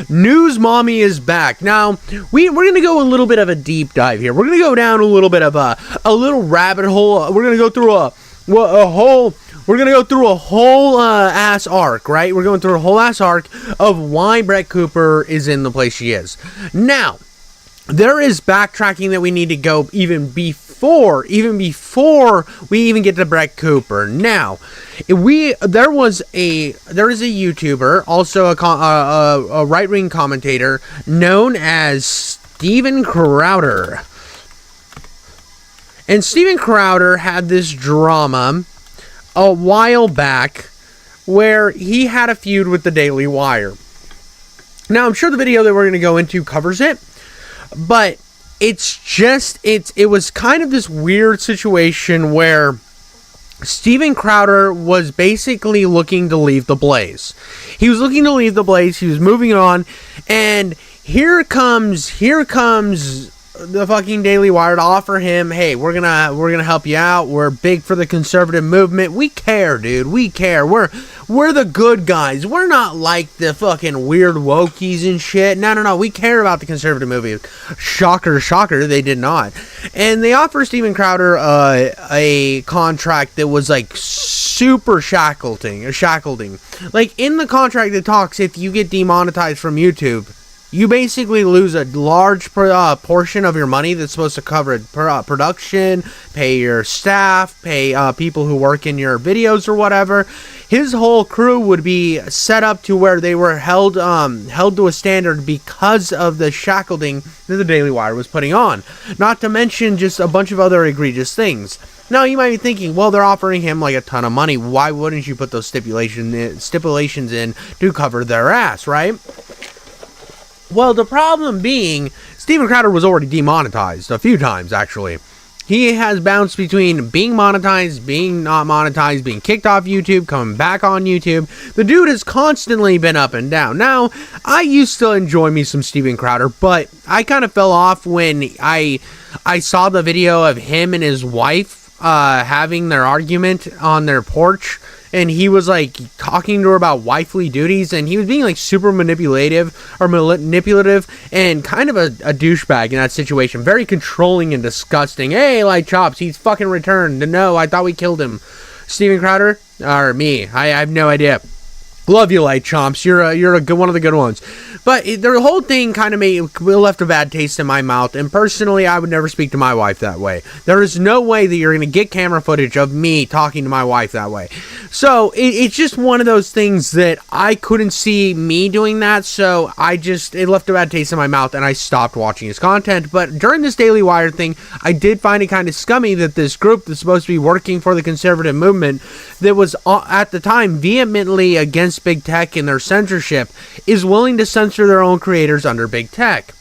News Mommy is back. Now, we're going to go a little bit of a deep dive here. We're going to go down a little bit of a little rabbit hole. We're going to go through a whole ass arc, right? We're going through a whole ass arc of why Bret Cooper is in the place she is. Now, there is backtracking that we need to go even before we even get to Bret Cooper. Now, there is a YouTuber, also a right-wing commentator known as Steven Crowder. And Steven Crowder had this drama a while back where he had a feud with the Daily Wire. Now, I'm sure the video that we're going to go into covers it, but it was kind of this weird situation where Steven Crowder was basically looking to leave the blaze. He was looking to leave the blaze, he was moving on, and here comes the fucking Daily Wire to offer him, hey, we're gonna help you out. We're big for the conservative movement. We care, dude. We care. We're the good guys. We're not like the fucking weird wokies and shit. No. We care about the conservative movement. Shocker, they did not. And they offer Steven Crowder a contract that was like super shackling. Like in the contract it talks, if you get demonetized from YouTube, you basically lose a large portion of your money that's supposed to cover production, pay your staff, pay people who work in your videos or whatever. His whole crew would be set up to where they were held to a standard because of the shackling that the Daily Wire was putting on. Not to mention just a bunch of other egregious things. Now, you might be thinking, well, they're offering him like a ton of money. Why wouldn't you put those stipulations in to cover their ass, right? Well, the problem being, Steven Crowder was already demonetized a few times, actually. He has bounced between being monetized, being not monetized, being kicked off YouTube, coming back on YouTube. The dude has constantly been up and down. Now, I used to enjoy me some Steven Crowder, but I kind of fell off when I saw the video of him and his wife having their argument on their porch. And he was like talking to her about wifely duties, and he was being like super manipulative and kind of a douchebag in that situation. Very controlling and disgusting. Hey, Light Chops, he's fucking returned. No, I thought we killed him. Steven Crowder? Or me? I have no idea. Love you, Light Chomps. You're a good one of the good ones. But the whole thing kind of left a bad taste in my mouth. And personally, I would never speak to my wife that way. There is no way that you're going to get camera footage of me talking to my wife that way. So it's just one of those things that I couldn't see me doing that. So it left a bad taste in my mouth, and I stopped watching his content. But during this Daily Wire thing, I did find it kind of scummy that this group that's supposed to be working for the conservative movement, that was at the time vehemently against Big Tech and their censorship, is willing to censor their own creators under Big Tech.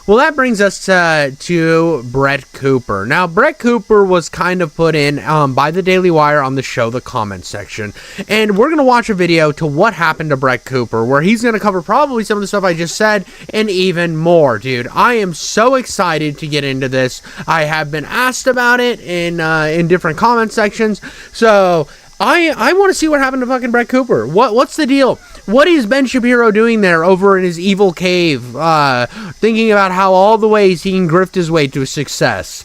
Well, that brings us to Bret Cooper. Now, Bret Cooper was kind of put in by the Daily Wire on the show The Comment Section. And we're going to watch a video to what happened to Bret Cooper, where he's going to cover probably some of the stuff I just said and even more, dude. I am so excited to get into this. I have been asked about it in different comment sections. So I want to see what happened to fucking Bret Cooper. What's the deal? What is Ben Shapiro doing there over in his evil cave, thinking about how all the ways he can grift his way to success?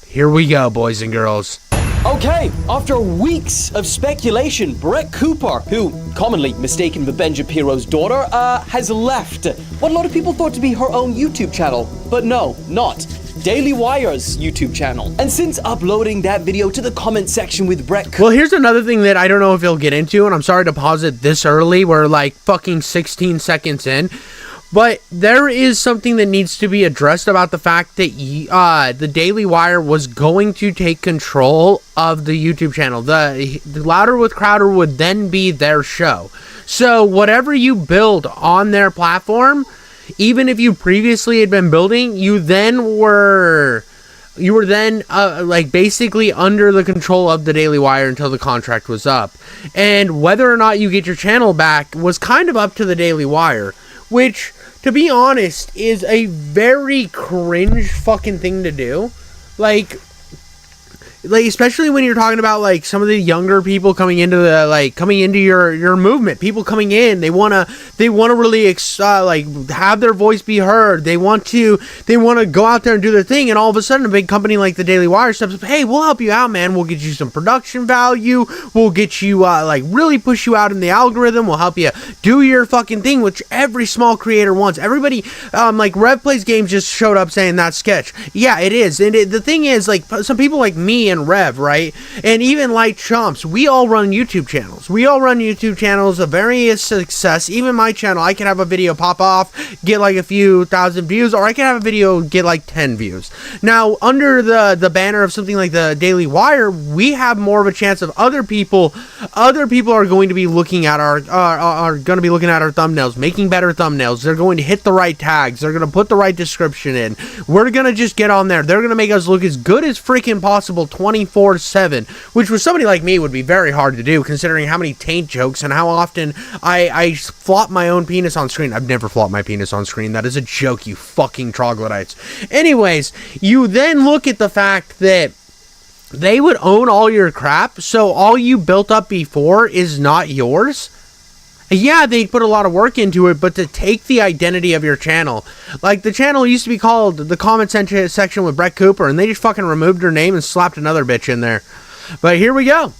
Here we go, boys and girls. Okay, after weeks of speculation, Bret Cooper, who commonly mistaken for Ben Shapiro's daughter, has left what a lot of people thought to be her own YouTube channel. But no, not. Daily Wire's YouTube channel. And since uploading that video to the comment section with Bret Cooper... Well, here's another thing that I don't know if he'll get into, and I'm sorry to pause it this early. We're like fucking 16 seconds in. But there is something that needs to be addressed about the fact that the Daily Wire was going to take control of the YouTube channel. The Louder with Crowder would then be their show. So whatever you build on their platform, even if you previously had been building, you were then like basically under the control of the Daily Wire until the contract was up. And whether or not you get your channel back was kind of up to the Daily Wire, which, to be honest, is a very cringe fucking thing to do. Like, like, especially when you're talking about like some of the younger people coming into your movement, people coming in, they want to really like have their voice be heard. They want to go out there and do their thing, and all of a sudden a big company like the Daily Wire steps up, hey, we'll help you out, man. We'll get you some production value. We'll get you like really push you out in the algorithm. We'll help you do your fucking thing, which every small creator wants. Everybody, like Rev Plays Games just showed up saying that's sketch. Yeah, it is. And the thing is, like, some people like me and Rev, right? And even Light Chomps, we all run YouTube channels. We all run YouTube channels of various success. Even my channel, I can have a video pop off, get like a few thousand views, or I can have a video get like 10 views. Now, under the banner of something like the Daily Wire, we have more of a chance of other people are going to be looking at our thumbnails, making better thumbnails. They're going to hit the right tags. They're going to put the right description in. We're going to just get on there. They're going to make us look as good as freaking possible 24/7, which with somebody like me would be very hard to do, considering how many taint jokes and how often I flop my own penis on screen. I've never flopped my penis on screen. That is a joke, you fucking troglodytes. Anyways, you then look at the fact that they would own all your crap, so all you built up before is not yours. Yeah, they put a lot of work into it, but to take the identity of your channel, like the channel used to be called the comment section with Bret Cooper, and they just fucking removed her name and slapped another bitch in there. But here we go.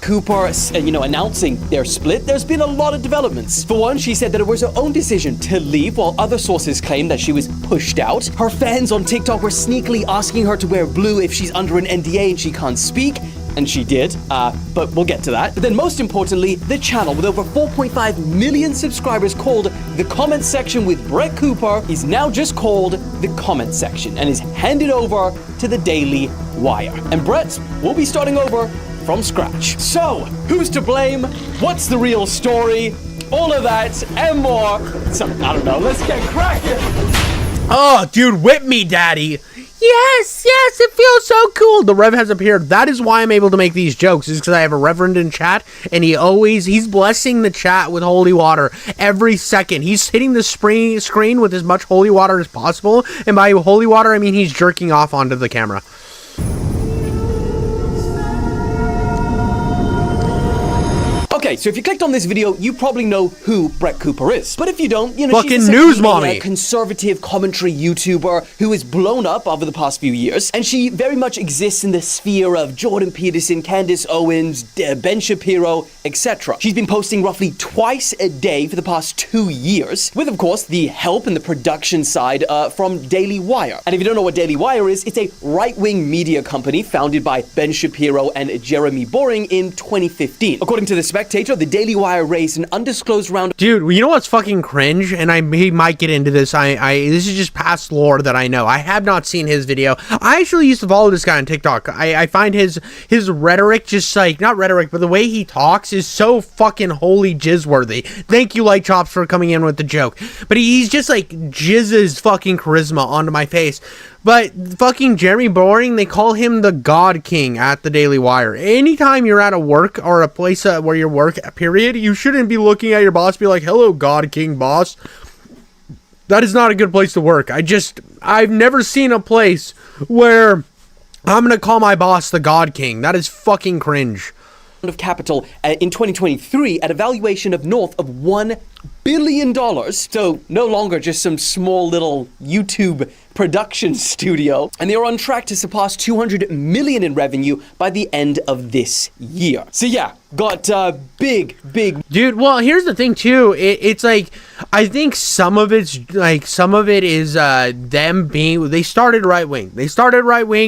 Cooper, announcing their split, there's been a lot of developments. For one, she said that it was her own decision to leave, while other sources claim that she was pushed out. Her fans on TikTok were sneakily asking her to wear blue if she's under an NDA and she can't speak. And she did, but we'll get to that. But then most importantly, the channel with over 4.5 million subscribers called The Comment Section with Bret Cooper is now just called The Comment Section and is handed over to the Daily Wire. And Bret will be starting over from scratch. So, who's to blame? What's the real story? All of that and more. So, I don't know, let's get cracking. Oh, dude, whip me, daddy. Yes, it feels so cool. The Rev has appeared. That is why I'm able to make these jokes, is because I have a Reverend in chat, and he's blessing the chat with holy water every second. He's hitting the screen with as much holy water as possible, and by holy water, I mean he's jerking off onto the camera. Okay, so if you clicked on this video, you probably know who Bret Cooper is. But if you don't, fucking she's news a mommy, conservative commentary YouTuber who has blown up over the past few years, and she very much exists in the sphere of Jordan Peterson, Candace Owens, Ben Shapiro, etc. She's been posting roughly twice a day for the past 2 years, with of course the help and the production side from Daily Wire. And if you don't know what Daily Wire is, it's a right-wing media company founded by Ben Shapiro and Jeremy Boring in 2015. According to the Spectator, the Daily Wire raised an undisclosed round. Dude, you know what's fucking cringe? And he might get into this. This is just past lore that I know. I have not seen his video. I actually used to follow this guy on TikTok. I find his rhetoric just like, not rhetoric, but the way he talks is so fucking holy jizz-worthy. Thank you, Light Chops, for coming in with the joke. But he's just like jizzes fucking charisma onto my face. But fucking Jeremy Boring, they call him the God King at the Daily Wire. Anytime you're at a work or a place where you work, period, you shouldn't be looking at your boss be like, hello, God King boss. That is not a good place to work. I've never seen a place where I'm going to call my boss the God King. That is fucking cringe. Of capital in 2023 at a valuation of north of $1 billion. So no longer just some small little YouTube production studio. And they are on track to surpass 200 million in revenue by the end of this year. So yeah, got big. Dude, well, here's the thing too. It's like, I think some of it is them being, they started right wing.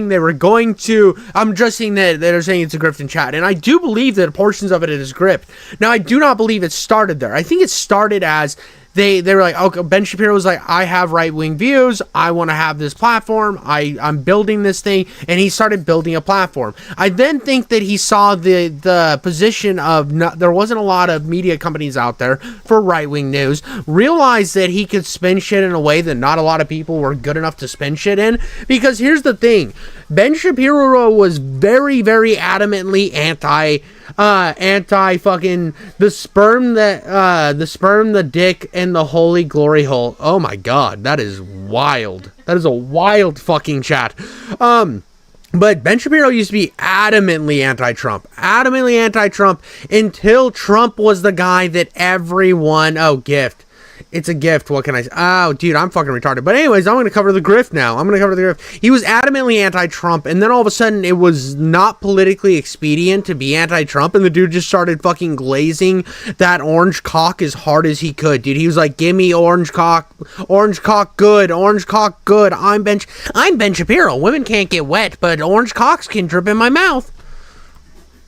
They were going to, I'm just saying that they're saying it's a grift in chat. And I do believe that portions of it is grift. Now, I do not believe it started there. I think it started as they were like, okay, Ben Shapiro was like, I have right-wing views, I want to have this platform, I'm building this thing, and he started building a platform. I then think that he saw the position of, there wasn't a lot of media companies out there for right-wing news, realized that he could spin shit in a way that not a lot of people were good enough to spin shit in, because here's the thing, Ben Shapiro was very, very adamantly anti fucking the sperm, the dick, and the holy glory hole. Oh my god, that is wild. That is a wild fucking chat. But Ben Shapiro used to be adamantly anti-Trump until Trump was the guy that everyone, oh, gift. It's a gift. What can I say? Oh, dude, I'm fucking retarded. But anyways, I'm going to cover the grift now. He was adamantly anti-Trump, and then all of a sudden it was not politically expedient to be anti-Trump, and the dude just started fucking glazing that orange cock as hard as he could, dude. He was like, give me orange cock good, I'm Ben Shapiro. Women can't get wet, but orange cocks can drip in my mouth.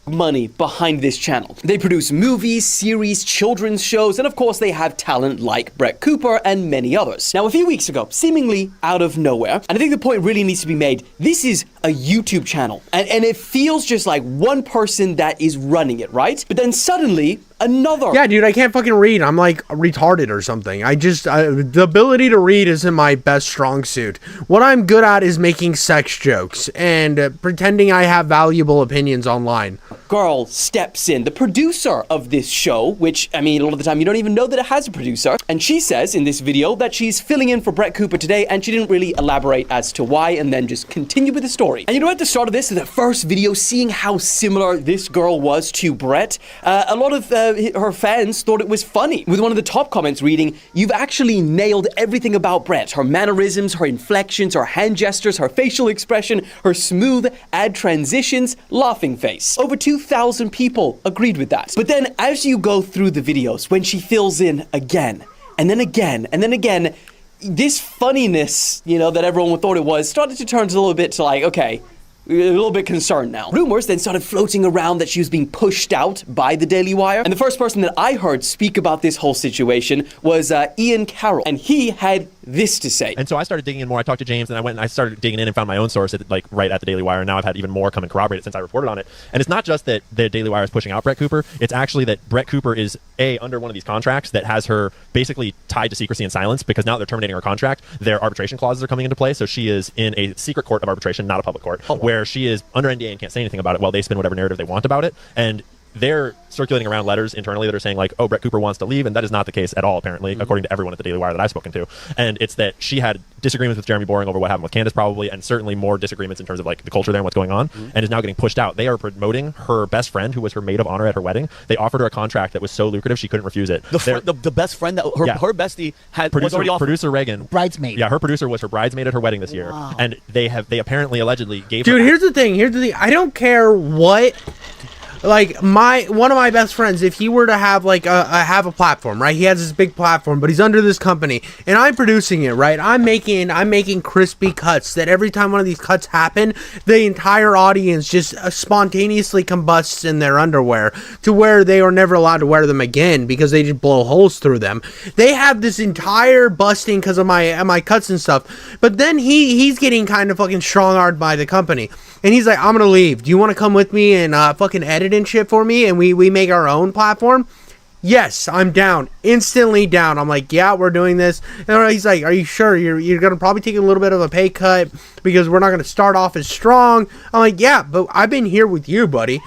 Money behind this channel. They produce movies, series, children's shows, and of course they have talent like Bret Cooper and many others. Now, a few weeks ago, seemingly out of nowhere, and I think the point really needs to be made, this is a YouTube channel, and it feels just like one person that is running it, right? But then suddenly, another. Yeah, dude, I can't fucking read. I'm like retarded or something. The ability to read isn't my best strong suit. What I'm good at is making sex jokes and pretending I have valuable opinions online. Girl steps in, the producer of this show, which, I mean, a lot of the time you don't even know that it has a producer, and she says in this video that she's filling in for Bret Cooper today, and she didn't really elaborate as to why, and then just continue with the story. And you know, at the start of this, the first video, seeing how similar this girl was to Bret, a lot of her fans thought it was funny, with one of the top comments reading, "You've actually nailed everything about Bret. Her mannerisms, her inflections, her hand gestures, her facial expression, her smooth ad transitions, laughing face." Over 2,000 people agreed with that. But then as you go through the videos, when she fills in again, and then again, and then again, this funniness, you know, that everyone thought it was, started to turn a little bit to like, okay, a little bit concerned now. Rumors then started floating around that she was being pushed out by the Daily Wire. And the first person that I heard speak about this whole situation was Ian Carroll. And he had this to say. And so I started digging in more. I talked to James, and I went and I started digging in and found my own source at, like, right at the Daily Wire. And now I've had even more come and corroborate it since I reported on it. And it's not just that the Daily Wire is pushing out Bret Cooper. It's actually that Bret Cooper is under one of these contracts that has her basically tied to secrecy and silence, because now they're terminating her contract. Their arbitration clauses are coming into play. So she is in a secret court of arbitration, not a public court, where she is under NDA and can't say anything about it while they spin whatever narrative they want about it. And they're circulating around letters internally that are saying like, oh, Bret Cooper wants to leave, and that is not the case at all, apparently, according to everyone at the Daily Wire that I've spoken to. And it's that she had disagreements with Jeremy Boring over what happened with Candace, probably, and certainly more disagreements in terms of like the culture there and what's going on, and is now getting pushed out. They are promoting her best friend, who was her maid of honor at her wedding. They offered her a contract that was so lucrative she couldn't refuse it. The best friend that her bestie had was already offered. Producer Reagan, bridesmaid. Yeah, her producer was her bridesmaid at her wedding this year, and they apparently allegedly gave. Dude, here's the thing. I don't care what. Like one of my best friends, if he were to have like have a platform, right? He has this big platform, but he's under this company, and I'm producing it, right? I'm making crispy cuts that every time one of these cuts happen, the entire audience just spontaneously combusts in their underwear to where they are never allowed to wear them again because they just blow holes through them. They have this entire busting because of my cuts and stuff. But then he's getting kind of fucking strong-armed by the company. And he's like, I'm gonna leave. Do you want to come with me and fucking edit and shit for me? And we make our own platform? Yes, I'm down. Instantly down. I'm like, yeah, we're doing this. And he's like, are you sure? You're gonna probably take a little bit of a pay cut because we're not gonna start off as strong. I'm like, yeah, but I've been here with you, buddy.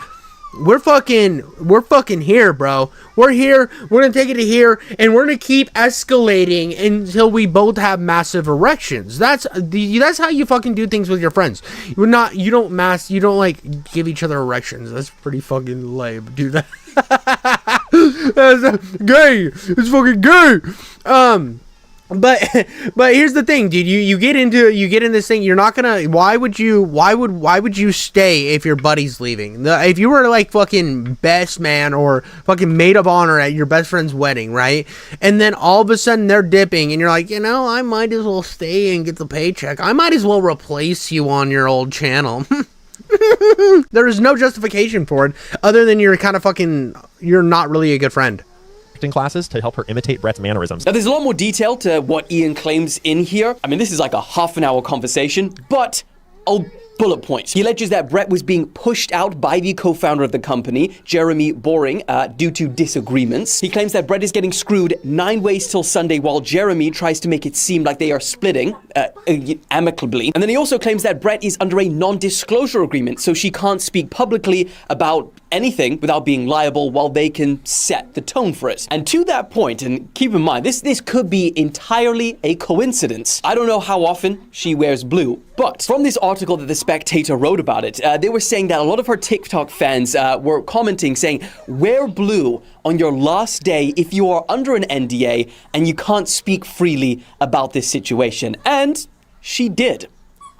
We're fucking here, bro. We're here. We're gonna take it to here, and we're gonna keep escalating until we both have massive erections. That's how you fucking do things with your friends. You don't like give each other erections. That's pretty fucking lame. Do that. That's gay. It's fucking gay. But here's the thing, dude. You get in this thing. You're not gonna. Why would you stay if your buddy's leaving? If you were like fucking best man or fucking maid of honor at your best friend's wedding, right? And then all of a sudden they're dipping, and you're like, I might as well stay and get the paycheck. I might as well replace you on your old channel. There is no justification for it other than you're not really a good friend. Classes to help her imitate Bret's mannerisms. Now, there's a lot more detail to what Ian claims in here. I mean, this is like a half-an-hour conversation, but I'll bullet points. He alleges that Bret was being pushed out by the co-founder of the company, Jeremy Boring, due to disagreements. He claims that Bret is getting screwed 9 ways till Sunday while Jeremy tries to make it seem like they are splitting amicably. And then he also claims that Bret is under a non-disclosure agreement, so she can't speak publicly about anything without being liable while they can set the tone for it. And to that point, and keep in mind, this could be entirely a coincidence. I don't know how often she wears blue, But from this article that The Spectator wrote about it, they were saying that a lot of her TikTok fans were commenting saying, wear blue on your last day if you are under an NDA and you can't speak freely about this situation. And she did.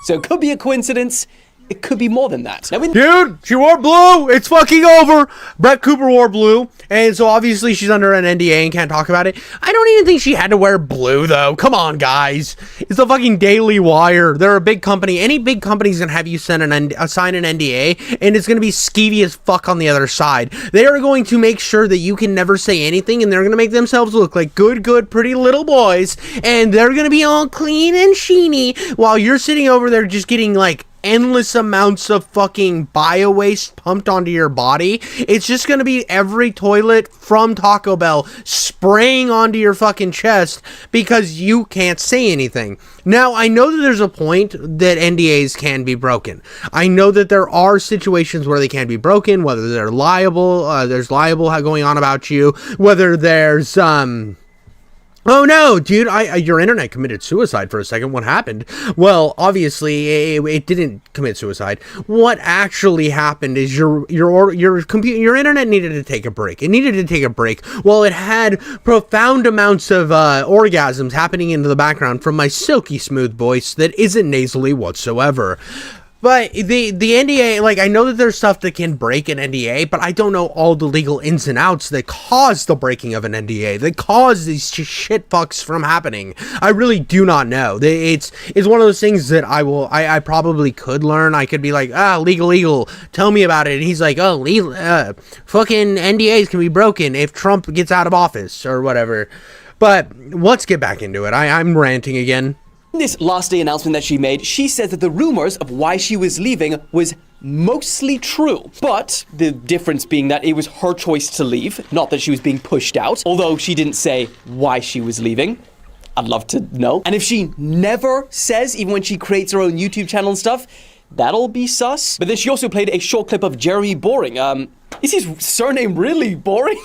So it could be a coincidence. It could be more than that. Now, dude, she wore blue. It's fucking over. Bret Cooper wore blue. And so obviously she's under an NDA and can't talk about it. I don't even think she had to wear blue, though. Come on, guys. It's the fucking Daily Wire. They're a big company. Any big company's going to have you sign an NDA, and it's going to be skeevy as fuck on the other side. They are going to make sure that you can never say anything, and they're going to make themselves look like good, pretty little boys, and they're going to be all clean and sheeny while you're sitting over there just getting, like, endless amounts of fucking bio waste pumped onto your body. It's just gonna be every toilet from Taco Bell spraying onto your fucking chest because you can't say anything. Now, I know that there's a point that NDAs can be broken. I know that there are situations where they can be broken, whether they're liable, there's libel going on about you, whether there's, oh no, dude, your internet committed suicide for a second. What happened? Well, obviously, it didn't commit suicide. What actually happened is your internet needed to take a break. It needed to take a break. Well, it had profound amounts of orgasms happening into the background from my silky smooth voice that isn't nasally whatsoever. But the NDA, like, I know that there's stuff that can break an NDA, but I don't know all the legal ins and outs that cause the breaking of an NDA, that cause these shit fucks from happening. I really do not know. It's one of those things that I probably could learn. I could be like, legal, tell me about it. And he's like, fucking NDAs can be broken if Trump gets out of office or whatever. But let's get back into it. I'm ranting again. In this last day announcement that she made, she said that the rumors of why she was leaving was mostly true. But the difference being that it was her choice to leave, not that she was being pushed out, although she didn't say why she was leaving. I'd love to know. And if she never says, even when she creates her own YouTube channel and stuff, that'll be sus. But then she also played a short clip of Jeremy Boring. Is his surname really Boring?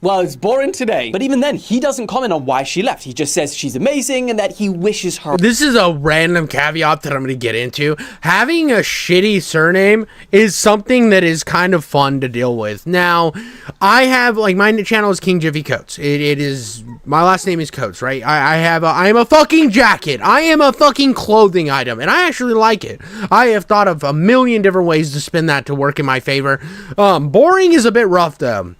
Well, it's boring today. But even then, he doesn't comment on why she left. He just says she's amazing and that he wishes her. This is a random caveat that I'm going to get into. Having a shitty surname is something that is kind of fun to deal with. Now, I have, like, my channel is King Jiffy Coates. It is, my last name is Coates, right? I am a fucking jacket. I am a fucking clothing item, and I actually like it. I have thought of a million different ways to spin that to work in my favor. Boring is a bit rough, though.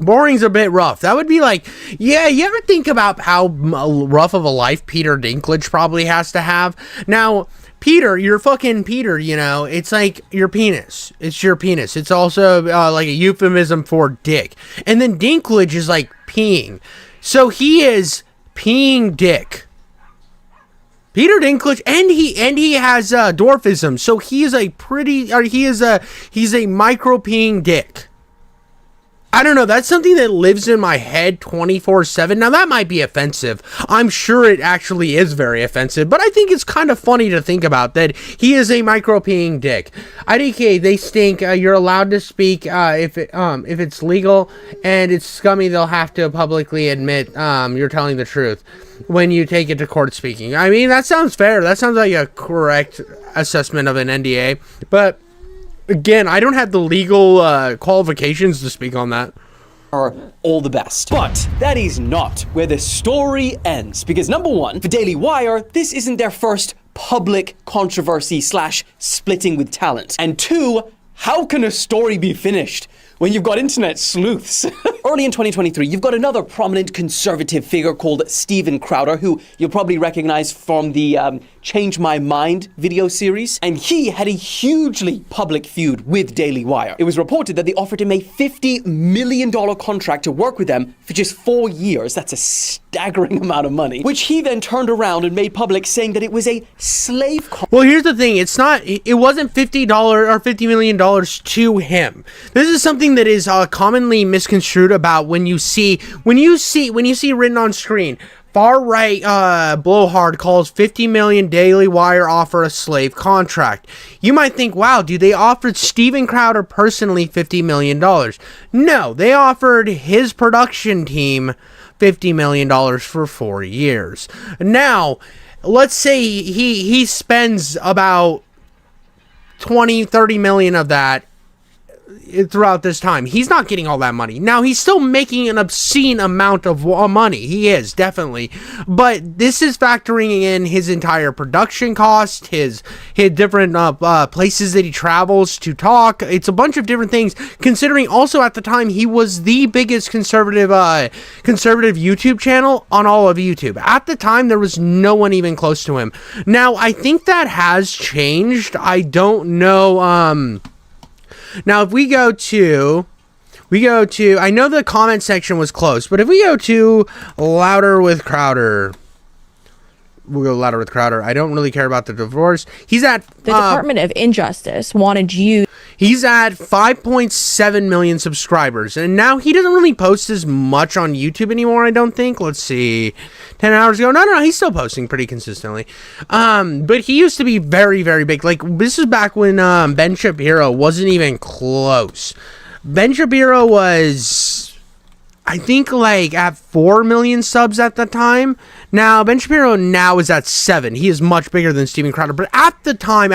Boring's a bit rough. That would be like, yeah, you ever think about how rough of a life Peter Dinklage probably has to have? Now, Peter, you're fucking Peter, you know, it's like your penis. It's your penis. It's also like a euphemism for dick. And then Dinklage is like peeing. So he is peeing dick. Peter Dinklage, and he has dwarfism. So he's a micro peeing dick. I don't know, that's something that lives in my head 24/7. Now, that might be offensive. I'm sure it actually is very offensive, but I think it's kind of funny to think about that he is a micro-peeing dick. IDK, they stink. You're allowed to speak if it's legal, and it's scummy, they'll have to publicly admit you're telling the truth when you take it to court speaking. I mean, that sounds fair. That sounds like a correct assessment of an NDA, but again, I don't have the legal qualifications to speak on that. Are all the best. But that is not where the story ends. Because number one, for Daily Wire, this isn't their first public controversy / splitting with talent. And two, how can a story be finished when you've got internet sleuths? Early in 2023, you've got another prominent conservative figure called Steven Crowder, who you'll probably recognize from the Change My Mind video series. And he had a hugely public feud with Daily Wire. It was reported that they offered him a $50 million contract to work with them for just 4 years. That's a staggering amount of money, which he then turned around and made public, saying that it was a slave contract. Well, here's the thing. It wasn't $50 or $50 million to him. This is something that is commonly misconstrued about when you see written on screen. Far right blowhard calls 50 million Daily Wire offer a slave contract. You might think, wow, dude, they offered Steven Crowder personally $50 million. No, they offered his production team $50 million for 4 years. Now, let's say he spends about 20-30 million of that throughout this time. He's not getting all that money. Now, he's still making an obscene amount of money. He is, definitely. But this is factoring in his entire production cost, his different places that he travels to talk. It's a bunch of different things, considering also at the time he was the biggest conservative YouTube channel on all of YouTube. At the time, there was no one even close to him. Now, I think that has changed. I don't know, now, if we go to, I know the comment section was closed, but if we go to Louder with Crowder, we'll go Louder with Crowder. I don't really care about the divorce. He's at... The Department of Injustice wanted you... He's at 5.7 million subscribers, and now he doesn't really post as much on YouTube anymore, I don't think. Let's see. 10 hours ago. No, he's still posting pretty consistently. But he used to be very, very big. Like, this is back when Ben Shapiro wasn't even close. Ben Shapiro was, I think, like, at 4 million subs at the time. Now, Ben Shapiro now is at 7. He is much bigger than Steven Crowder. But at the time,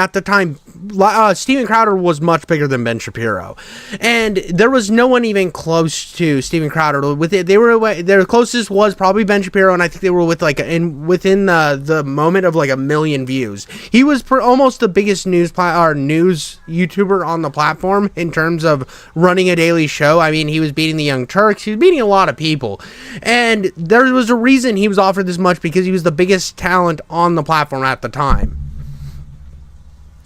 Steven Crowder was much bigger than Ben Shapiro. And there was no one even close to Steven Crowder. Their closest was probably Ben Shapiro, and I think they were with within the moment of like 1 million views. He was almost the biggest news YouTuber on the platform in terms of running a daily show. I mean, he was beating the Young Turks. He was beating a lot of people. And there was a reason he was offered this much, because he was the biggest talent on the platform at the time.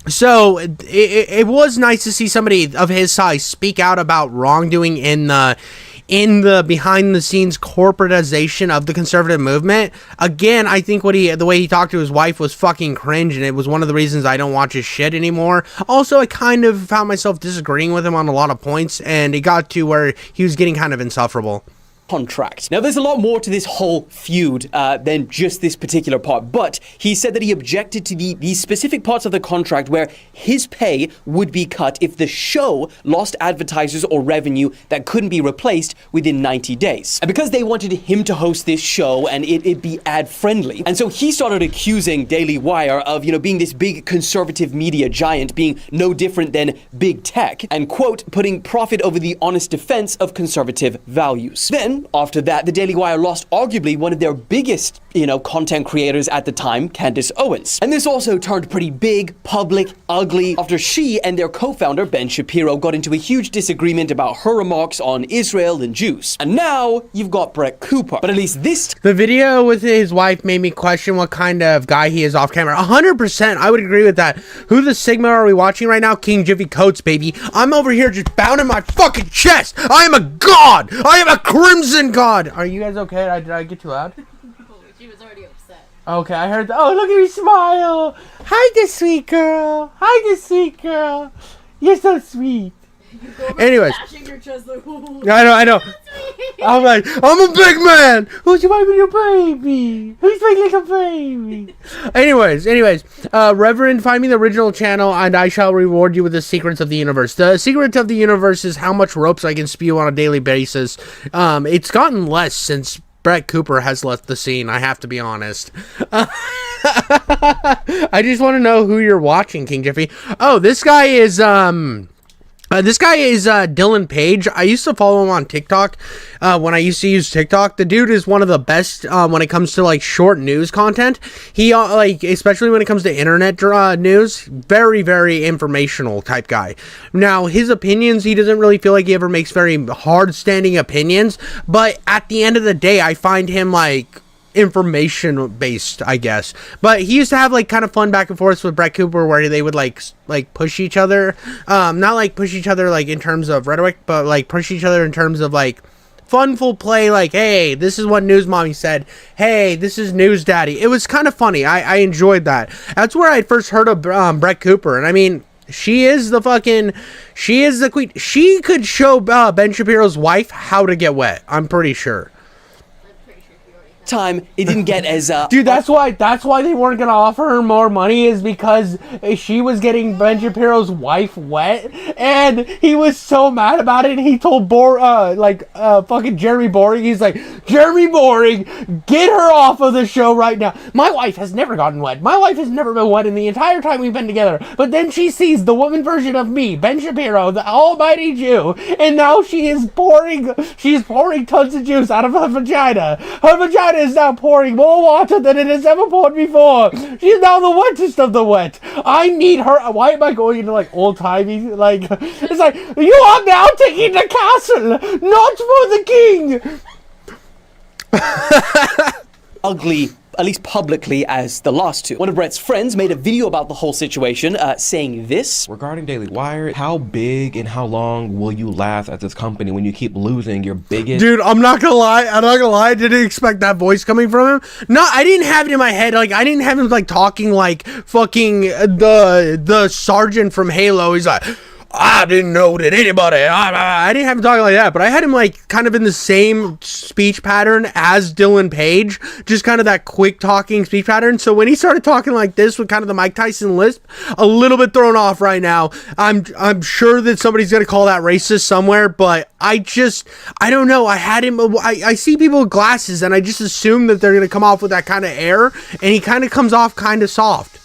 So it was nice to see somebody of his size speak out about wrongdoing in the behind the scenes corporatization of the conservative movement. Again, I think the way he talked to his wife was fucking cringe, and it was one of the reasons I don't watch his shit anymore. Also, I kind of found myself disagreeing with him on a lot of points, and it got to where he was getting kind of insufferable. Contract. Now, there's a lot more to this whole feud than just this particular part, but he said that he objected to the specific parts of the contract where his pay would be cut if the show lost advertisers or revenue that couldn't be replaced within 90 days. And because they wanted him to host this show and it be ad-friendly, and so he started accusing Daily Wire of, being this big conservative media giant, being no different than big tech, and, quote, putting profit over the honest defense of conservative values. Then, after that, the Daily Wire lost arguably one of their biggest, content creators at the time, Candace Owens. And this also turned pretty big, public, ugly, after she and their co-founder, Ben Shapiro, got into a huge disagreement about her remarks on Israel and Jews. And now, you've got Bret Cooper. But at least the video with his wife made me question what kind of guy he is off camera. 100%, I would agree with that. Who the Sigma are we watching right now? King Jiffy Coates, baby. I'm over here just pounding my fucking chest. I am a god. I am a crimson god. Are you guys okay? Did I get too loud? She was already upset. Okay, I heard. Oh, look at me smile. Hi, the sweet girl. Hi, the sweet girl. You're so sweet. Anyways, I know. I'm like, I'm a big man. Who's your baby? Who's my little baby? Anyways, Reverend, find me the original channel, and I shall reward you with the secrets of the universe. The secret of the universe is how much ropes I can spew on a daily basis. It's gotten less since Bret Cooper has left the scene, I have to be honest. I just want to know who you're watching, King Jiffy. Oh, this guy is Dylan Page. I used to follow him on TikTok when I used to use TikTok. The dude is one of the best when it comes to like short news content. He especially when it comes to internet news, very, very informational type guy. Now, his opinions, he doesn't really feel like he ever makes very hard-standing opinions, but at the end of the day, I find him like information based, I guess. But he used to have like kind of fun back and forth with Bret Cooper where they would like push each other, not like push each other like in terms of rhetoric, but like push each other in terms of like funful play, like, hey, this is what News Mommy said, hey, this is News Daddy. It was kind of funny. I enjoyed that. That's where I first heard of Bret Cooper, and I mean, she is the queen. She could show Ben Shapiro's wife how to get wet, I'm pretty sure. time it didn't get as dude, that's why they weren't gonna offer her more money, is because she was getting Ben Shapiro's wife wet, and he was so mad about it. He told fucking Jeremy Boring, he's like, Jeremy Boring, get her off of the show right now. My wife has never gotten wet. My wife has never been wet in the entire time we've been together. But then she sees the woman version of me, Ben Shapiro, the almighty Jew, and now she's pouring tons of juice out of her vagina. Her vagina is now pouring more water than it has ever poured before. She's now the wettest of the wet. I need her. Why am I going into like old-timey, like, it's like, you are now taking the castle, not for the king. Ugly, at least publicly, as the last two. One of Bret's friends made a video about the whole situation, saying this. Regarding Daily Wire, how big and how long will you last at this company when you keep losing your biggest... Dude, I'm not gonna lie, I didn't expect that voice coming from him. No, I didn't have it in my head, like, I didn't have him, like, talking like fucking the sergeant from Halo. He's like, I didn't know that anybody. I didn't have him talking like that, but I had him like kind of in the same speech pattern as Dylan Page, just kind of that quick talking speech pattern. So when he started talking like this with kind of the Mike Tyson lisp, a little bit thrown off right now. I'm sure that somebody's gonna call that racist somewhere, but I don't know. I had him. I see people with glasses, and I just assume that they're gonna come off with that kind of air, and he kind of comes off kind of soft.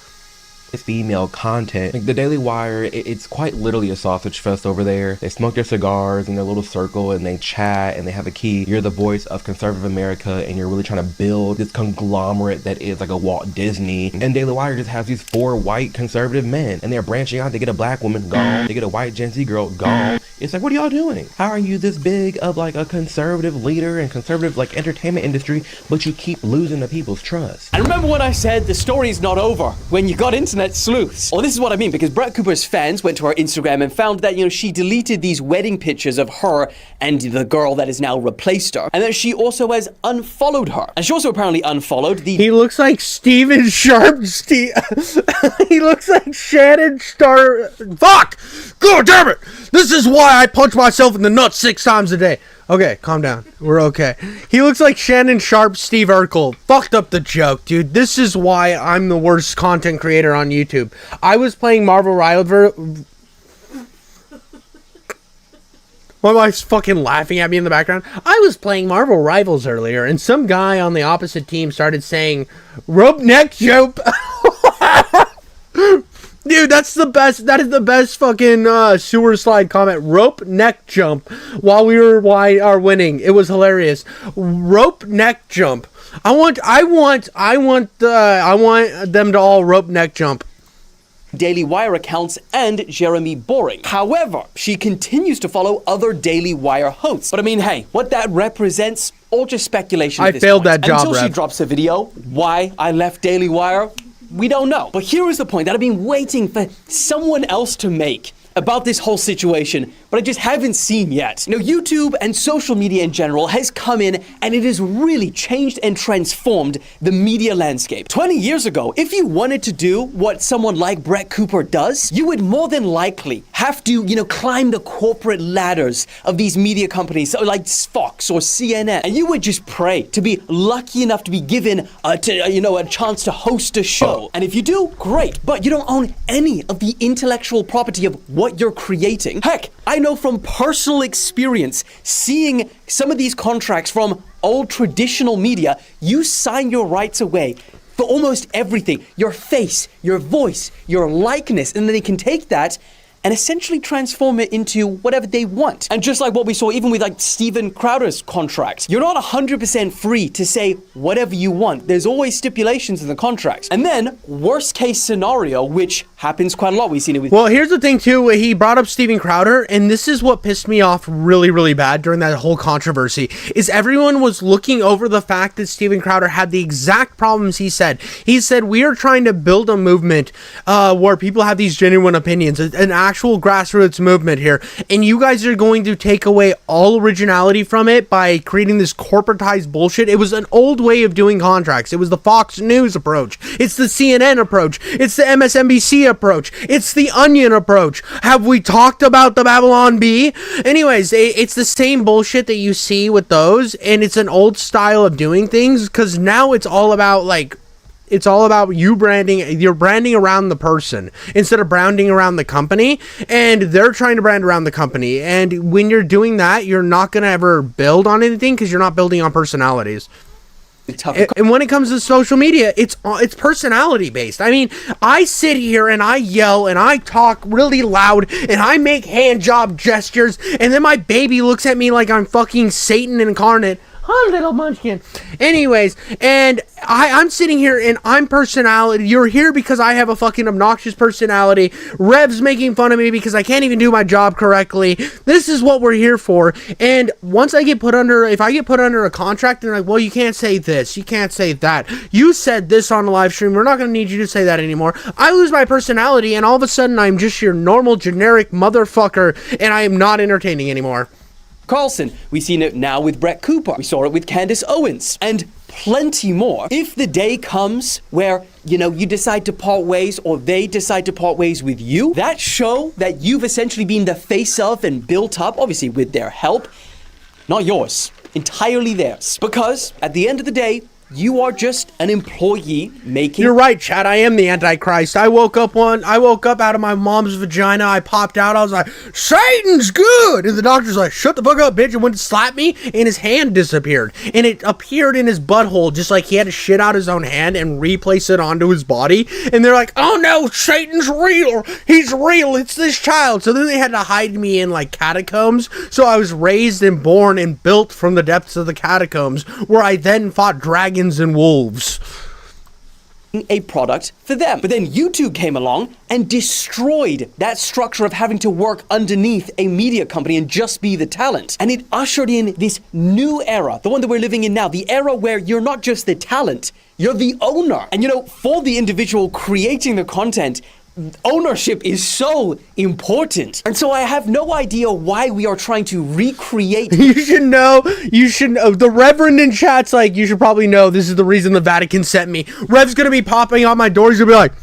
It's female content. Like the Daily Wire, it's quite literally a sausage fest over there. They smoke their cigars in their little circle and they chat and they have a key. You're the voice of conservative America and you're really trying to build this conglomerate that is like a Walt Disney. And Daily Wire just has these 4 white conservative men and they're branching out. They get a black woman, gone. They get a white Gen Z girl, gone. It's like, what are y'all doing? How are you this big of like a conservative leader and conservative like entertainment industry, but you keep losing the people's trust? And remember when I said the story's not over when you got internet sleuths? Well, this is what I mean, because Bret Cooper's fans went to her Instagram and found that, she deleted these wedding pictures of her and the girl that has now replaced her, and that she also has unfollowed her. And she also apparently unfollowed the... He looks like Steven Sharp. He looks like Shannon Star. Fuck! God damn it! This is why I punch myself in the nuts 6 times a day. Okay, calm down. We're okay. He looks like Shannon Sharp, Steve Urkel. Fucked up the joke, dude. This is why I'm the worst content creator on YouTube. I was playing Marvel Rivals. My wife's fucking laughing at me in the background. I was playing Marvel Rivals earlier, and some guy on the opposite team started saying, rope neck joke. Dude, that's the best. That is the best fucking sewer slide comment. Rope neck jump while we are winning. It was hilarious. Rope neck jump. I want them to all rope neck jump. Daily Wire accounts and Jeremy Boring. However, she continues to follow other Daily Wire hosts. But I mean, hey, what that represents, all just speculation at this failed point. that job, Until she drops a video, why I left Daily Wire, we don't know. But here is the point that I've been waiting for someone else to make about this whole situation, but I just haven't seen yet. YouTube and social media in general has come in and it has really changed and transformed the media landscape. 20 years ago, if you wanted to do what someone like Bret Cooper does, you would more than likely have to, climb the corporate ladders of these media companies like Fox or CNN, and you would just pray to be lucky enough to be given a chance to host a show. And if you do, great, but you don't own any of the intellectual property of what you're creating. Heck, I know from personal experience, seeing some of these contracts from old traditional media, you sign your rights away for almost everything. Your face, your voice, your likeness, and then they can take that and essentially transform it into whatever they want. And just like what we saw even with like Steven Crowder's contract, you're not 100% free to say whatever you want. There's always stipulations in the contracts. And then, worst case scenario, which happens quite a lot. We've seen it with... Well, here's the thing too, he brought up Steven Crowder, and this is what pissed me off really, really bad during that whole controversy, is everyone was looking over the fact that Steven Crowder had the exact problems he said. He said, we are trying to build a movement where people have these genuine opinions, an actual actual grassroots movement here, and you guys are going to take away all originality from it by creating this corporatized bullshit. It was an old way of doing contracts. It was the Fox News approach. It's the CNN approach. It's the MSNBC approach. It's the Onion approach. Have we talked about the Babylon Bee? Anyways, it's the same bullshit that you see with those, and it's an old style of doing things, because now it's all about, like, it's all about you branding. You're branding around the person instead of branding around the company, and they're trying to brand around the company. And when you're doing that, you're not going to ever build on anything, because you're not building on personalities. And when it comes to social media, it's personality based. I mean, I sit here and I yell and I talk really loud and I make hand job gestures, and then my baby looks at me like I'm fucking Satan incarnate. Oh, little munchkin. Anyways, and I'm sitting here and I'm personality. You're here because I have a fucking obnoxious personality. Rev's making fun of me because I can't even do my job correctly. This is what we're here for. And once I get put under, if I get put under a contract, and they're like, well, you can't say this, you can't say that. You said this on the live stream. We're not going to need you to say that anymore. I lose my personality, and all of a sudden I'm just your normal generic motherfucker, and I am not entertaining anymore. Carlson. We've seen it now with Bret Cooper. We saw it with Candace Owens. And plenty more. If the day comes where, you decide to part ways, or they decide to part ways with you, that show that you've essentially been the face of and built up, obviously with their help, not yours. Entirely theirs. Because at the end of the day, you are just an employee making... You're right, Chad. I am the Antichrist. I woke up out of my mom's vagina. I popped out. I was like, Satan's good. And the doctor's like, shut the fuck up, bitch. And went to slap me, and his hand disappeared. And it appeared in his butthole, just like he had to shit out his own hand and replace it onto his body. And they're like, oh no, Satan's real. He's real. It's this child. So then they had to hide me in, like, catacombs. So I was raised and born and built from the depths of the catacombs, where I then fought dragons and wolves. A product for them. But then YouTube came along and destroyed that structure of having to work underneath a media company and just be the talent. And it ushered in this new era, the one that we're living in now, the era where you're not just the talent, you're the owner. And for the individual creating the content, ownership is so important. And so I have no idea why we are trying to recreate. You should know. The Reverend in chat's like, you should probably know this is the reason the Vatican sent me. Rev's gonna be popping on my door. He's gonna be like,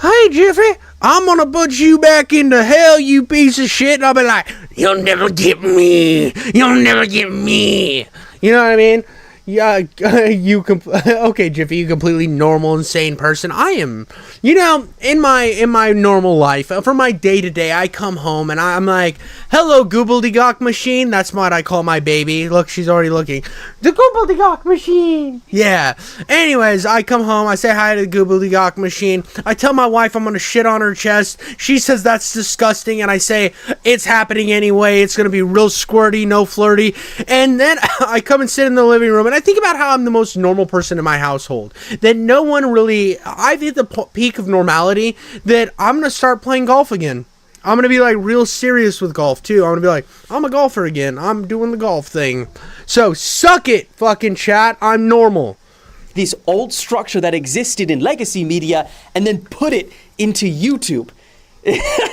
hey, Jeffrey, I'm gonna put you back into hell, you piece of shit. And I'll be like, you'll never get me. You'll never get me. You know what I mean? Yeah, okay, Jiffy, you completely normal, insane person. I am, in my normal life, for my day-to-day, I come home and I'm like, hello, gobbledygook machine. That's what I call my baby. Look, she's already looking. The gobbledygook machine. Yeah. Anyways, I come home, I say hi to the gobbledygook machine. I tell my wife I'm gonna shit on her chest. She says that's disgusting, and I say, it's happening anyway. It's gonna be real squirty, no flirty. And then I come and sit in the living room, and I think about how I'm the most normal person in my household. That no one really... I've hit the peak of normality that I'm going to start playing golf again. I'm going to be, like, real serious with golf, too. I'm going to be like, I'm a golfer again. I'm doing the golf thing. So, suck it, fucking chat. I'm normal. This old structure that existed in legacy media and then put it into YouTube.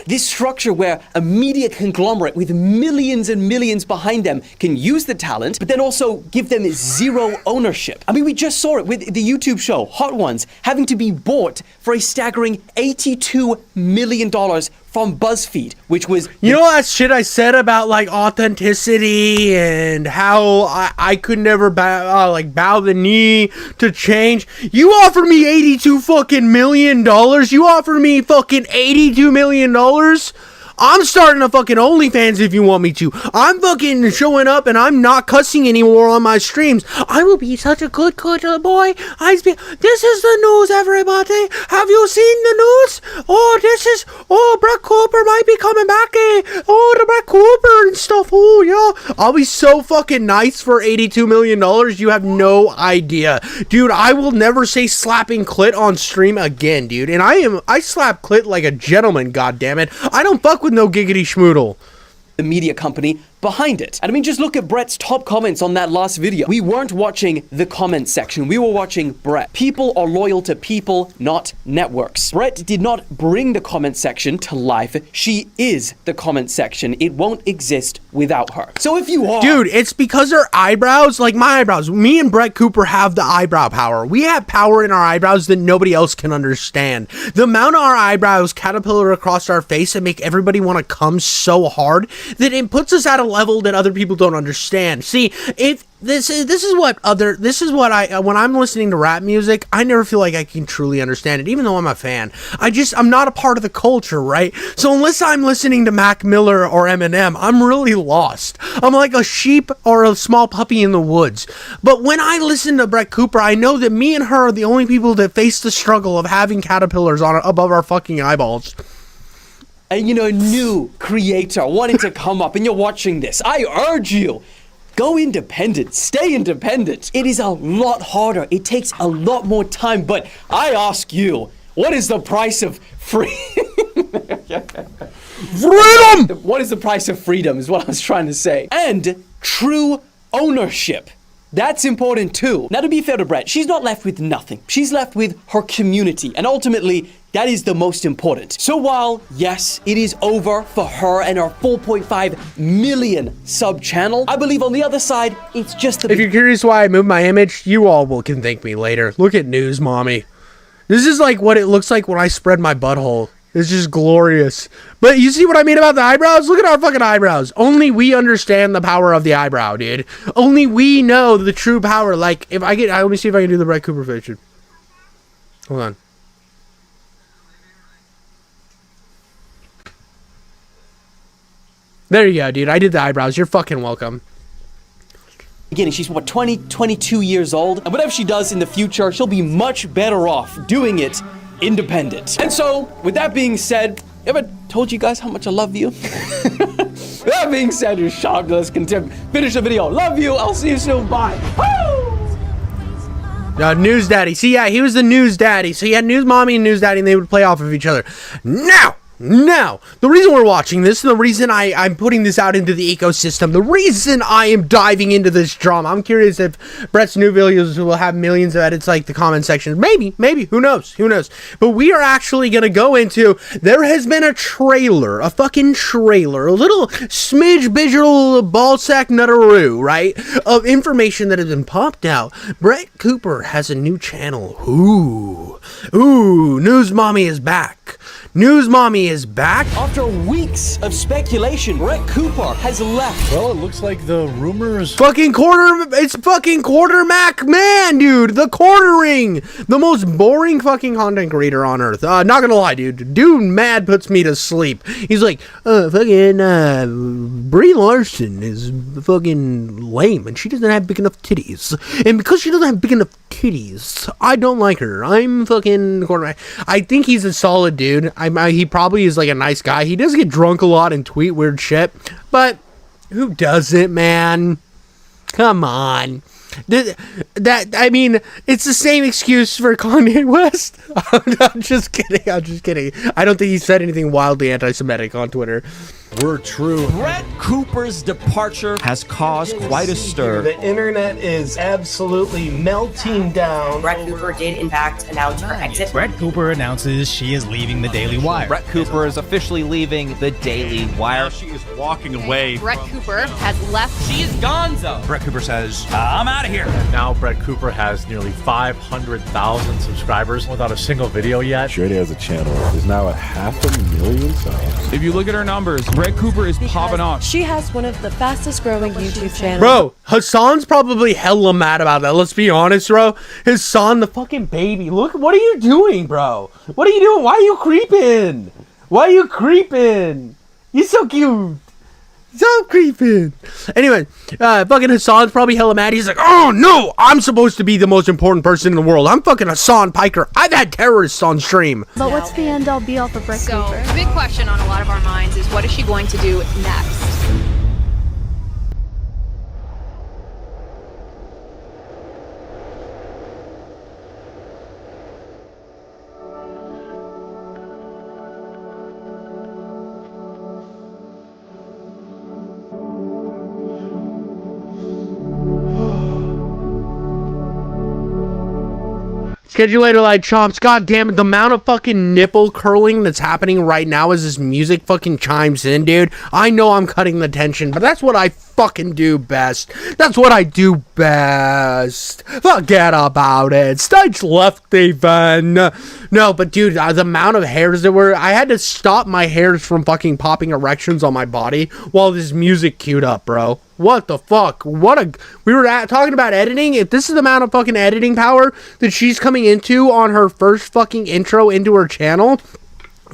This structure where a media conglomerate with millions and millions behind them can use the talent, but then also give them zero ownership. I mean, we just saw it with the YouTube show, Hot Ones, having to be bought for a staggering $82 million from BuzzFeed, which was... You know that shit I said about, like, authenticity and how I could never bow the knee to change? You offer me $82 fucking million? You offer me fucking $82 million? I'm starting a fucking OnlyFans if you want me to. I'm fucking showing up and I'm not cussing anymore on my streams. I will be such a good boy. This is the news, everybody. Have you seen the news? Bret Cooper might be coming back. The Bret Cooper and stuff. Oh, yeah. I'll be so fucking nice for $82 million. You have no idea. Dude, I will never say slapping clit on stream again, dude. And I slap clit like a gentleman, goddammit. I don't fuck with no giggity schmoodle. The media company behind it. And I mean, just look at Bret's top comments on that last video. We weren't watching the comment section. We were watching Bret. People are loyal to people, not networks. Bret did not bring the comment section to life. She is the comment section. It won't exist without her. So if you are... Dude, it's because her eyebrows, like my eyebrows, me and Bret Cooper have the eyebrow power. We have power in our eyebrows that nobody else can understand. The amount of our eyebrows caterpillar across our face and make everybody want to come so hard that it puts us at a level that other people don't understand. See, if this is what I when I'm listening to rap music, I never feel like I can truly understand it, even though I'm a fan. I'm not a part of the culture, right? So unless I'm listening to Mac Miller or Eminem, I'm really lost. I'm like a sheep or a small puppy in the woods. But when I listen to Bret Cooper, I know that me and her are the only people that face the struggle of having caterpillars on above our fucking eyeballs. And you know, a new creator wanting to come up and you're watching this, I urge you, go independent, stay independent. It is a lot harder, it takes a lot more time, but I ask you, what is the price of freedom? What is the price of freedom is what I was trying to say. And true ownership. That's important too. Now, to be fair to Bret, she's not left with nothing. She's left with her community, and ultimately, that is the most important. So while, yes, it is over for her and her 4.5 million sub channel, I believe on the other side, it's just the... If you're curious why I moved my image, you all can thank me later. Look at News Mommy. This is like what it looks like when I spread my butthole. It's just glorious. But you see what I mean about the eyebrows? Look at our fucking eyebrows. Only we understand the power of the eyebrow, dude. Only we know the true power. Like, if I let me see if I can do the Bret Cooper fiction. Hold on. There you go, dude. I did the eyebrows. You're fucking welcome. Beginning, she's what, 22 years old? And whatever she does in the future, she'll be much better off doing it independent. And so, with that being said, ever told you guys how much I love you? That being said, you're shocked. Let's finish the video. Love you. I'll see you soon. Bye. Woo! News Daddy. See, yeah, he was the News Daddy. So he had News Mommy and News Daddy, and they would play off of each other. Now, the reason we're watching this, and the reason I'm putting this out into the ecosystem, the reason I am diving into this drama, I'm curious if Bret's new videos will have millions of edits like the comment section. Maybe, who knows? But we are actually going to go into, there has been a trailer, a fucking trailer, a little smidge digital ballsack nutteroo, right, of information that has been popped out. Bret Cooper has a new channel. Ooh, News Mommy is back. News Mommy is back. After weeks of speculation, Bret Cooper has left. Well, it looks like the rumors... It's fucking Quarter Mac Man, dude. The quartering. The most boring fucking content creator on earth. Not gonna lie, dude. Dude mad puts me to sleep. He's like, Brie Larson is fucking lame and she doesn't have big enough titties. And because she doesn't have big enough titties, I don't like her. I'm fucking Quarter Mac. I think he's a solid dude. He probably is like a nice guy. He does get drunk a lot and tweet weird shit, but who doesn't, man? Come on. I mean, it's the same excuse for Kanye West. I'm just kidding. I don't think he said anything wildly anti-Semitic on Twitter. We're true. Bret Cooper's departure has caused quite a stir. The internet is absolutely melting down. Bret Cooper did, in fact, announce her exit. Bret Cooper announces she is leaving the Daily Wire. Bret Cooper is officially leaving the Daily Wire. She is walking away. Bret Cooper has left. She is gonzo. Bret Cooper says, I'm out of here. Now Bret Cooper has nearly 500,000 subscribers without a single video yet. She already has a channel. There's now at 500,000 subs. If you look at her numbers, Bret Cooper is popping off. She has one of the fastest growing YouTube channels. Bro, Hassan's probably hella mad about that. Let's be honest, bro. Hassan, the fucking baby. Look, what are you doing, bro? What are you doing? Why are you creeping? You're so cute. So creeping. Anyway, fucking Hassan's probably hella mad. He's like, oh no, I'm supposed to be the most important person in the world. I'm fucking Hassan Piker. I've had terrorists on stream. But what's the end all be all for Bret Cooper? The big question on a lot of our minds is, what is she going to do next? Catch you later, like chomps. God damn it, the amount of fucking nipple curling that's happening right now as this music fucking chimes in, dude. I know I'm cutting the tension, but that's what I fucking do best. That's what I do best. Forget about it. Stage left even. No, but dude, the amount of hairs that were... I had to stop my hairs from fucking popping erections on my body while this music queued up, bro. What the fuck? We were talking about editing. If this is the amount of fucking editing power that she's coming into on her first fucking intro into her channel,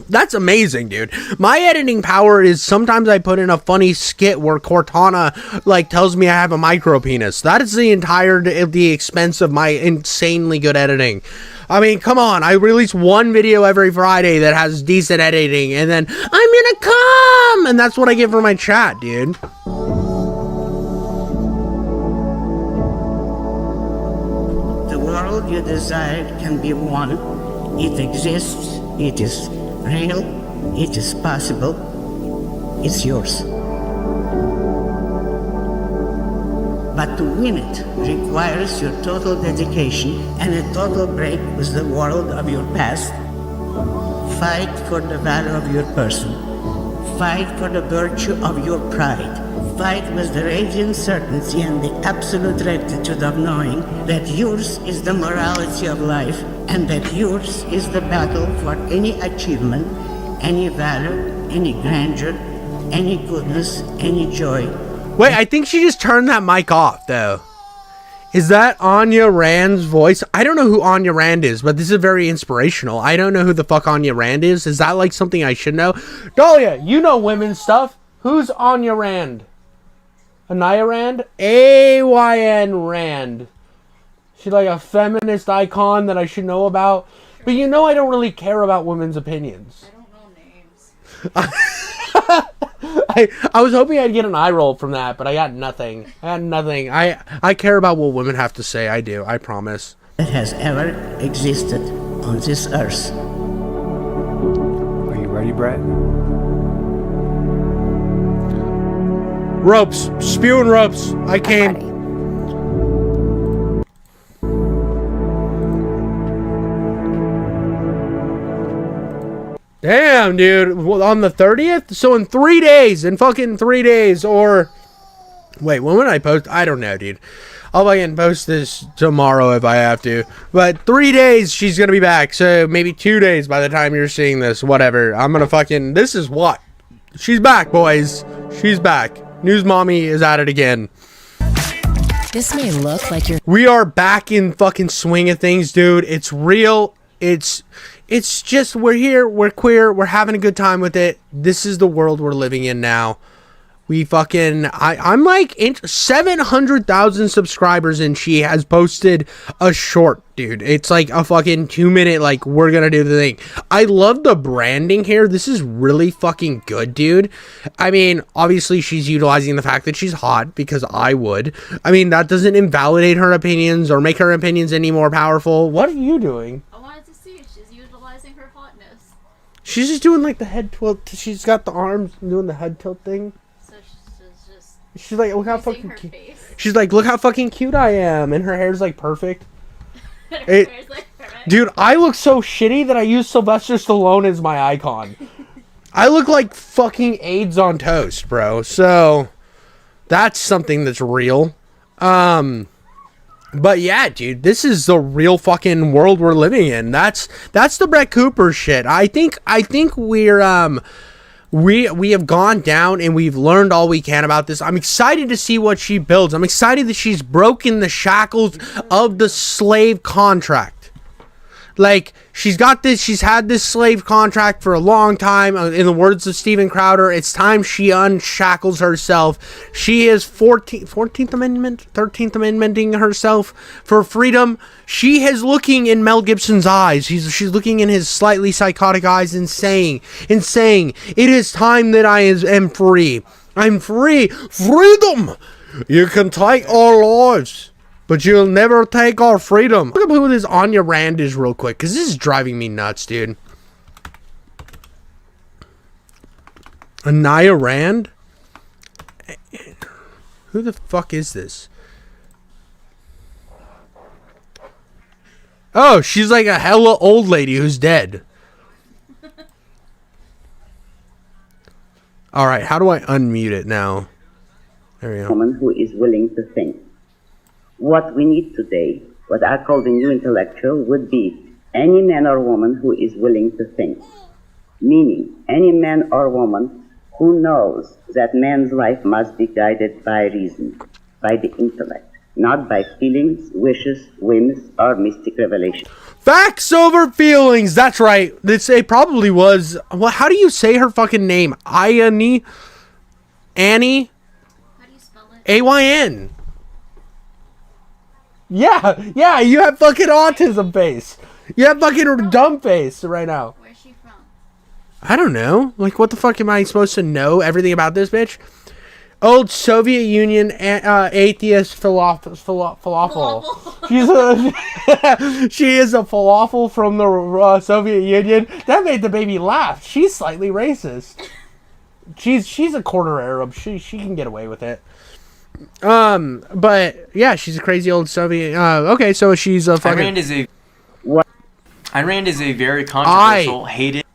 that's amazing, dude. My editing power is sometimes I put in a funny skit where Cortana like tells me I have a micro penis. That is the expense of my insanely good editing. I mean, come on. I release one video every Friday that has decent editing, and then I'm gonna come, and that's what I get for my chat, dude. The world you desired can be won. It exists. It is real. It is possible. It's yours. But to win it requires your total dedication and a total break with the world of your past. Fight for the value of your person. Fight for the virtue of your pride. Fight with the radiant certainty and the absolute rectitude of knowing that yours is the morality of life and that yours is the battle for any achievement, any valor, any grandeur, any goodness, any joy. Wait, I think she just turned that mic off, though. Is that Anya Rand's voice? I don't know who Anya Rand is, but this is very inspirational. I don't know who the fuck Anya Rand is. Is that like something I should know? Dahlia, you know women's stuff. Who's Anya Rand? Anaya Rand? A-Y-N Rand. She's like a feminist icon that I should know about. But you know I don't really care about women's opinions. I don't know names. I was hoping I'd get an eye roll from that, but I got nothing. I care about what women have to say. I do. I promise. That has ever existed on this earth. Are you ready, Bret? Ropes. Spewing ropes. I came. Damn, dude. On the 30th? So in 3 days. In fucking 3 days. Or... Wait, when would I post? I don't know, dude. I'll fucking post this tomorrow if I have to. But 3 days, she's gonna be back. So maybe 2 days by the time you're seeing this. Whatever. I'm gonna fucking... This is what? She's back, boys. She's back. News Mommy is at it again. This may look like you're... We are back in fucking swing of things, dude. It's real. It's just, we're here, we're queer, we're having a good time with it. This is the world we're living in now. We fucking, I'm like 700,000 subscribers and she has posted a short, dude. It's like a fucking 2-minute, like, we're gonna do the thing. I love the branding here. This is really fucking good, dude. I mean, obviously she's utilizing the fact that she's hot, because I would. I mean, that doesn't invalidate her opinions or make her opinions any more powerful. What are you doing? I wanted to see if she's utilizing her hotness. She's just doing like the head tilt. She's got the arms doing the head tilt thing. She's like, look how fucking cute. She's like, look how fucking cute I am, and her hair's like perfect. Hair's like perfect. Dude, I look so shitty that I use Sylvester Stallone as my icon. I look like fucking AIDS on toast, bro. So that's something that's real. But yeah, dude, this is the real fucking world we're living in. That's the Bret Cooper shit. I think we're we have gone down and we've learned all we can about this. I'm excited to see what she builds. I'm excited that she's broken the shackles of the slave contract. Like, she's had this slave contract for a long time. In the words of Steven Crowder, it's time she unshackles herself. She is 13th Amendmenting herself for freedom. She is looking in Mel Gibson's eyes. She's looking in his slightly psychotic eyes and saying, it is time that I am free. I'm free. Freedom! You can take our lives, but you'll never take our freedom. Look up who this Anya Rand is real quick, because this is driving me nuts, dude. Anaya Rand? Who the fuck is this? Oh, she's like a hella old lady who's dead. All right, how do I unmute it now? There we go. Woman who is willing to think. What we need today, what I call the new intellectual, would be any man or woman who is willing to think. Meaning, any man or woman who knows that man's life must be guided by reason, by the intellect, not by feelings, wishes, whims, or mystic revelation. Facts over feelings. That's right. It probably was. Well, how do you say her fucking name? Annie? Annie? How do you spell it? A-Y-N. Yeah, you have fucking autism face. You have fucking dumb face right now. Where's she from? I don't know. Like, what the fuck am I supposed to know everything about this bitch? Old Soviet Union atheist falafel. She is a falafel from the Soviet Union. That made the baby laugh. She's slightly racist. She's a quarter Arab. She can get away with it. But yeah, she's a crazy old Soviet. Okay, so she's a fucking. Ayn Rand is a very controversial, hated,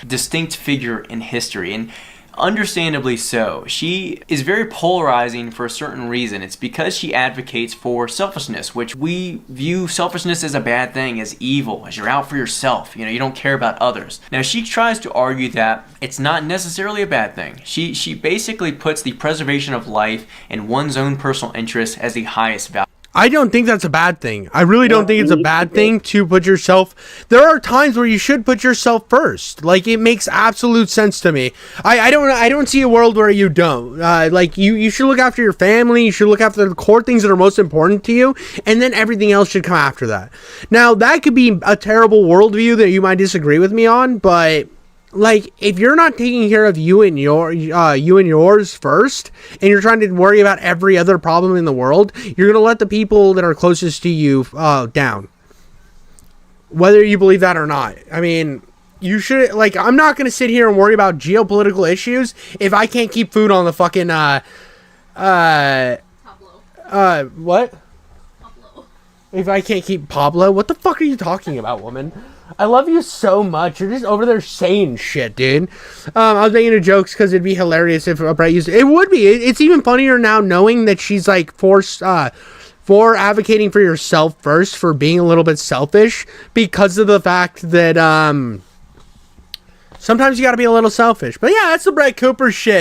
distinct figure in history, and understandably so. She is very polarizing for a certain reason. It's because she advocates for selfishness, which we view selfishness as a bad thing, as evil, as you're out for yourself. You know, you don't care about others. Now, she tries to argue that it's not necessarily a bad thing. She basically puts the preservation of life and one's own personal interests as the highest value. I don't think that's a bad thing. I really don't think it's a bad thing to put yourself. There are times where you should put yourself first. Like, it makes absolute sense to me. I don't see a world where you don't. Like, you should look after your family. You should look after the core things that are most important to you, and then everything else should come after that. Now, that could be a terrible worldview that you might disagree with me on, but like, if you're not taking care of you and yours first, and you're trying to worry about every other problem in the world, you're gonna let the people that are closest to you down. Whether you believe that or not. I mean, you should, like, I'm not gonna sit here and worry about geopolitical issues if I can't keep food on the fucking what? Pablo. If I can't keep Pablo, what the fuck are you talking about, woman? I love you so much. You're just over there saying shit, dude. I was making a jokes because it'd be hilarious if Bret used it. It would be. It's even funnier now knowing that she's like for advocating for yourself first, for being a little bit selfish, because of the fact that sometimes you got to be a little selfish. But yeah, that's the Bret Cooper shit.